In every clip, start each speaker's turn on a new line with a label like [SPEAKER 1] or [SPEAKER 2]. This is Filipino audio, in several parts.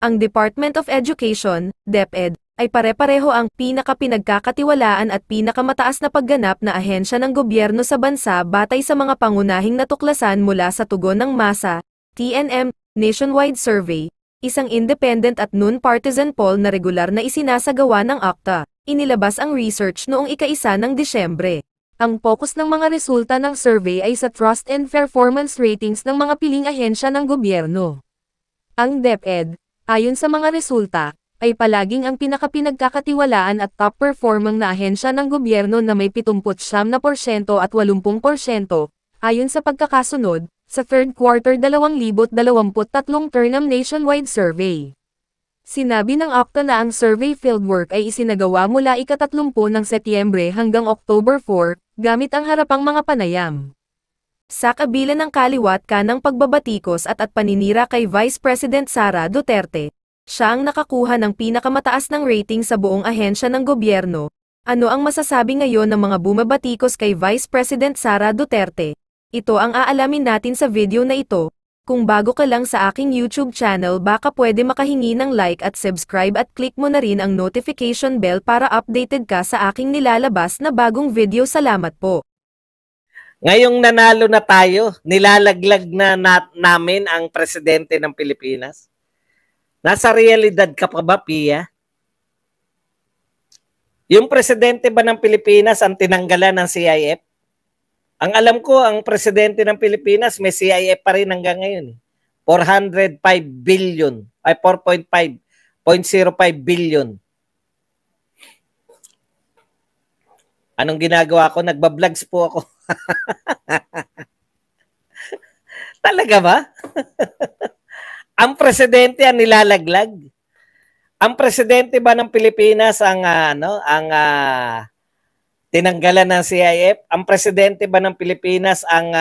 [SPEAKER 1] Ang Department of Education, DepEd, ay pare-pareho ang pinakapinagkakatiwalaan at pinakamataas na pagganap na ahensya ng gobyerno sa bansa batay sa mga pangunahing natuklasan mula sa Tugon ng Masa, TNM, Nationwide Survey, isang independent at non-partisan poll na regular na isinasagawa ng ACTA. Inilabas ang research noong ika-1 ng Disyembre. Ang focus ng mga resulta ng survey ay sa trust and performance ratings ng mga piling ahensya ng gobyerno. Ang DepEd, ayon sa mga resulta, ay palaging ang pinakapinagkakatiwalaan at top-performing na ahensya ng gobyerno na may 79% at 80%, ayon sa pagkakasunod, sa third quarter 2023 Turnham Nationwide Survey. Sinabi ng ACTA na ang survey fieldwork ay isinagawa mula ika-30 ng Setyembre hanggang October 4, gamit ang harapang mga panayam. Sa kabila ng kaliwat kanang pagbabatikos at paninira kay Vice President Sara Duterte, siya ang nakakuha ng pinakamataas ng rating sa buong ahensya ng gobyerno. Ano ang masasabi ngayon ng mga bumabatikos kay Vice President Sara Duterte? Ito ang aalamin natin sa video na ito. Kung bago ka lang sa aking YouTube channel baka pwede makahingi ng like at subscribe at click mo na rin ang notification bell para updated ka sa aking nilalabas na bagong video. Salamat po.
[SPEAKER 2] Ngayong nanalo na tayo, nilalaglag na namin ang presidente ng Pilipinas. Nasa realidad ka pa ba, Pia? Yung presidente ba ng Pilipinas ang tinanggalan ng CIF? Ang alam ko, ang presidente ng Pilipinas may CIF pa rin hanggang ngayon. 405 billion, ay 4.05 billion. Anong ginagawa ko? Nagbablogs po ako. Talaga ba? Ang presidente ang nilalaglag? Ang presidente ba ng Pilipinas ang tinanggalan ng CIF? Ang presidente ba ng Pilipinas ang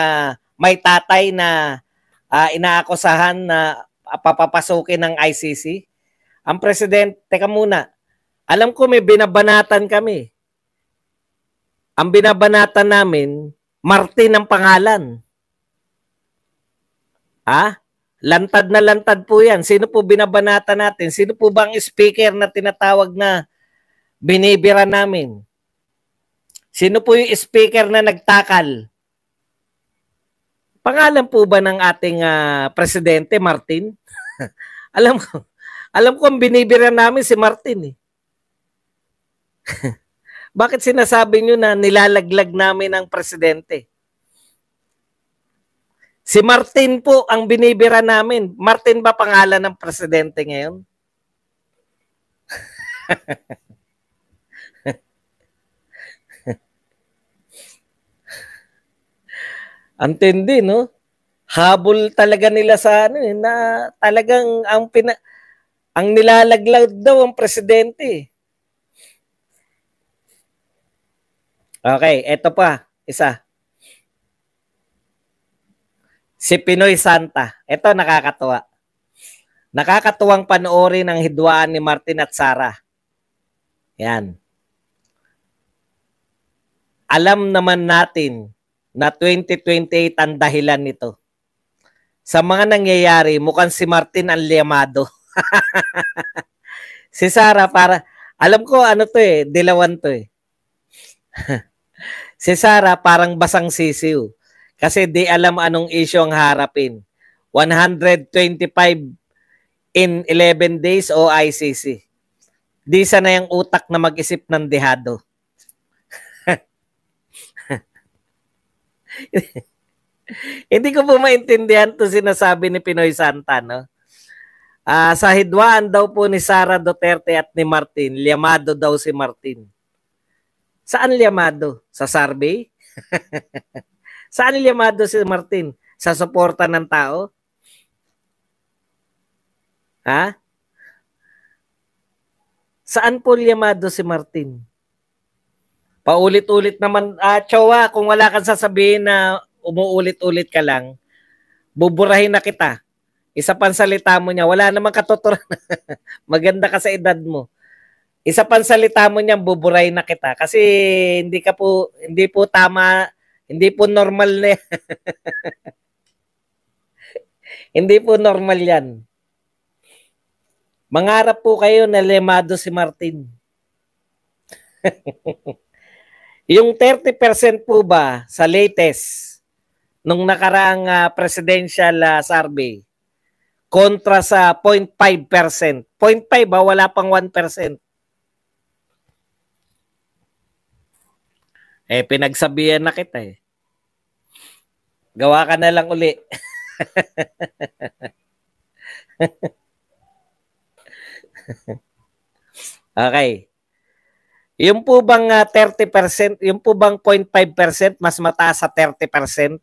[SPEAKER 2] may tatay na inaakusahan na papapasukin ng ICC? Ang presidente, teka muna, alam ko may binabanatan kami. Ang binabanatan namin, Martin ang pangalan. Lantad na lantad po yan. Sino po binabanatan natin? Sino po ba ang speaker na tinatawag na binibira namin? Sino po yung speaker na nagtakal? Pangalan po ba ng ating presidente, Martin? alam ko ang binibira namin si Martin. Bakit sinasabi nyo na nilalaglag namin ang presidente? Si Martin po ang binibira namin. Martin ba pangalan ng presidente ngayon? Ang tindi, no? Habol talaga nila sa na talagang ang nilalaglag daw ang presidente. Okay, eto pa, isa. Si Pinoy Santa. Ito nakakatuwa. Nakakatuwang panoorin ang hidwaan ni Martin at Sara. Yan. Alam naman natin na 2028 ang dahilan nito. Sa mga nangyayari, mukhang si Martin ang liyamado. Si Sara alam ko ano to dilawan to Si Sara parang basang sisiw. Kasi di alam anong issue ang harapin. 125 in 11 days o ICC. Di sana yung utak na mag-isip ng dehado. Hindi ko po maintindihan to sinasabi ni Pinoy Santa, no? Sa hidwaan daw po ni Sara Duterte at ni Martin, liyamado daw si Martin. Saan liyamado? Sa survey? Saan liyamado si Martin? Sa suporta ng tao? Saan po liyamado si Martin? Paulit-ulit naman, Chowa, kung wala kang sasabihin na umuulit-ulit ka lang, buburahin na kita. Isa pang salita mo niya, wala namang katuturan. Maganda ka sa edad mo. Isa pang salita mo niya, buburahin na kita. Kasi hindi po tama, hindi po normal na yan. Hindi po normal yan. Mangarap po kayo na lemado si Martin. Yung 30% po ba sa latest nung nakaraang presidential survey kontra sa 0.5%. 0.5 ba? Wala pang 1%. Pinagsabihan na kita eh. Gawa ka na lang uli. Okay. Yung po bang 30%, yung po bang 0.5% mas mataas sa 30%?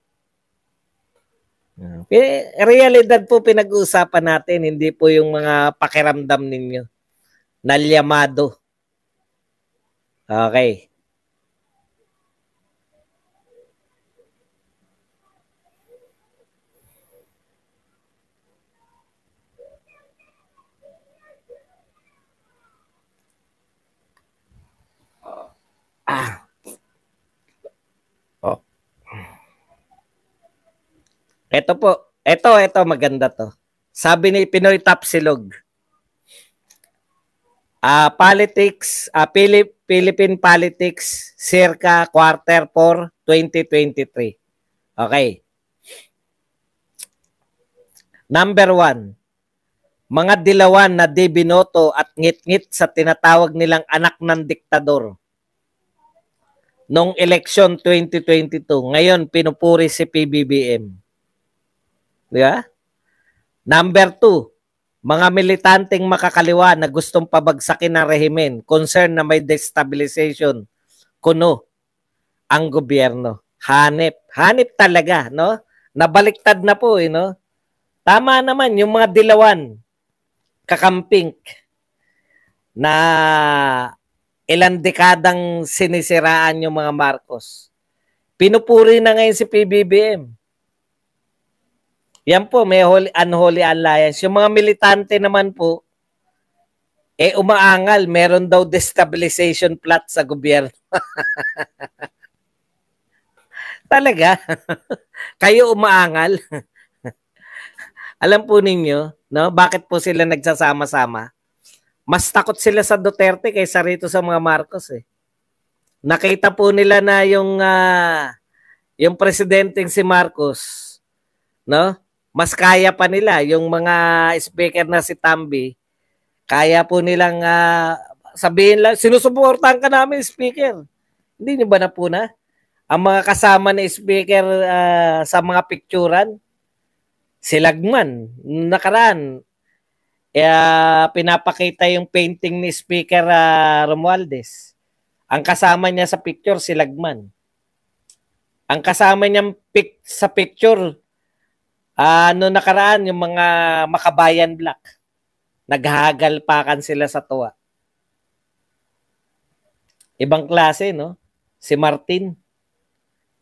[SPEAKER 2] Realidad po pinag-uusapan natin, hindi po yung mga pakiramdam ninyo. Nalyamado. Okay. Oh. Ito po. Ito maganda to. Sabi ni Pinoy Tapsilog. Politics, Philippine politics circa quarter 4 2023. Okay. Number 1. Mga dilawan na di binoto at ngit-ngit sa tinatawag nilang anak ng diktador. Noong election 2022, ngayon pinupuri si PBBM. Di ba? Number 2, mga militanteng makakaliwa na gustong pabagsakin ng rehimen, concern na may destabilization, kuno ang gobyerno. Hanip talaga, no? Nabaliktad na po, no? Tama naman yung mga dilawan, kakamping na ilang dekadang sinisiraan yung mga Marcos. Pinupuri na ngayon si PBBM. Yan po, may unholy alliance. Yung mga militante naman po, umaangal. Meron daw destabilization plot sa gobyerno. Talaga? Kayo umaangal? Alam po ninyo, no? Bakit po sila nagsasama-sama? Mas takot sila sa Duterte kaysa rito sa mga Marcos eh. Nakita po nila na yung presidenteng si Marcos, no? Mas kaya pa nila yung mga speaker na si Tambi. Kaya po nilang sabihin lang, sinusuportahan ka namin speaker. Hindi niyo ba napuna? Ang mga kasama ni speaker sa mga picturan, si Lagman, nakaraan, pinapakita yung painting ni Speaker Romualdez. Ang kasama niya sa picture, si Lagman. Ang kasama niya sa picture, nakaraan, yung mga Makabayan Black. Naghahagalpakan sila sa tuwa. Ibang klase, no? Si Martin.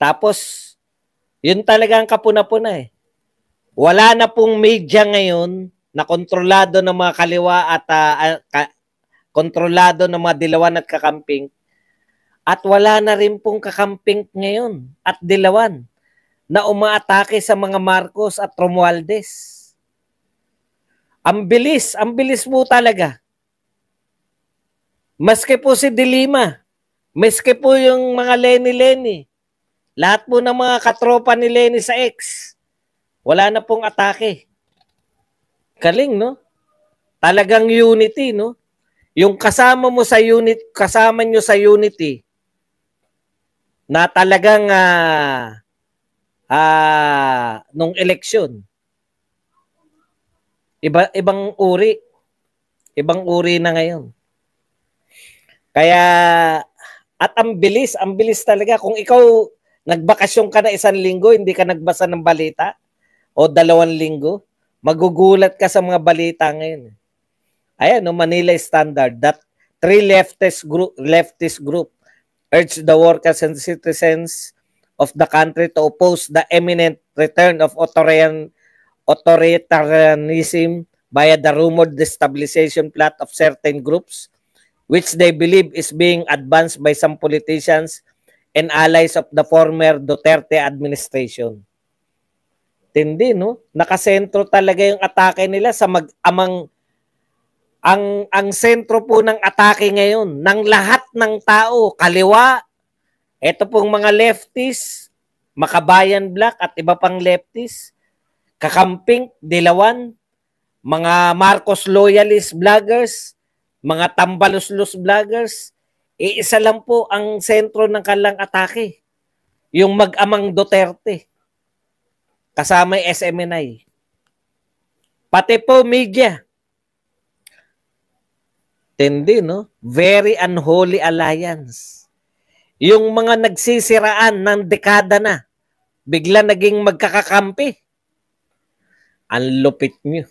[SPEAKER 2] Tapos, yun talaga ang kapuna-puna eh. Wala na pong media ngayon na kontrolado ng mga kaliwa at kontrolado ng mga dilawan at kakamping. At wala na rin pong kakamping ngayon at dilawan na umaatake sa mga Marcos at Romualdez. Ang bilis po talaga. Maski po si Dilima, maski po yung mga Lenny, lahat po ng mga katropa ni Lenny sa X, wala na pong atake. Galing, no? Talagang unity, no? Yung kasama nyo sa unity, na talagang nung eleksyon, ibang uri na ngayon. Kaya, at ang bilis talaga. Kung ikaw nagbakasyon ka na 1 linggo, hindi ka nagbasa ng balita, o 2 linggo, magugulat ka sa mga balita ngayon. Ayan, no, Manila Standard, that 3 leftist group urge the workers and citizens of the country to oppose the imminent return of authoritarianism via the rumored destabilization plot of certain groups, which they believe is being advanced by some politicians and allies of the former Duterte administration. Tindi, no? Nakasentro talaga yung atake nila sa mag-amang ang sentro po ng atake ngayon ng lahat ng tao, kaliwa, ito pong mga lefties, Makabayan Black at iba pang lefties, Kakamping, Dilawan, mga Marcos loyalist vloggers, mga Tambaluslos vloggers, iisa lang po ang sentro ng kanilang atake. Yung mag-amang Duterte. Kasama yung SMNI. Pati po media. Tindi, no? Very unholy alliance. Yung mga nagsisiraan ng dekada na, bigla naging magkakakampi. Ang lupit nyo.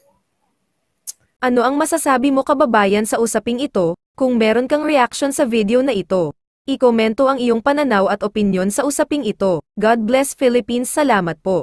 [SPEAKER 1] Ano ang masasabi mo kababayan sa usaping ito? Kung meron kang reaction sa video na ito, i-komento ang iyong pananaw at opinyon sa usaping ito. God bless Philippines. Salamat po.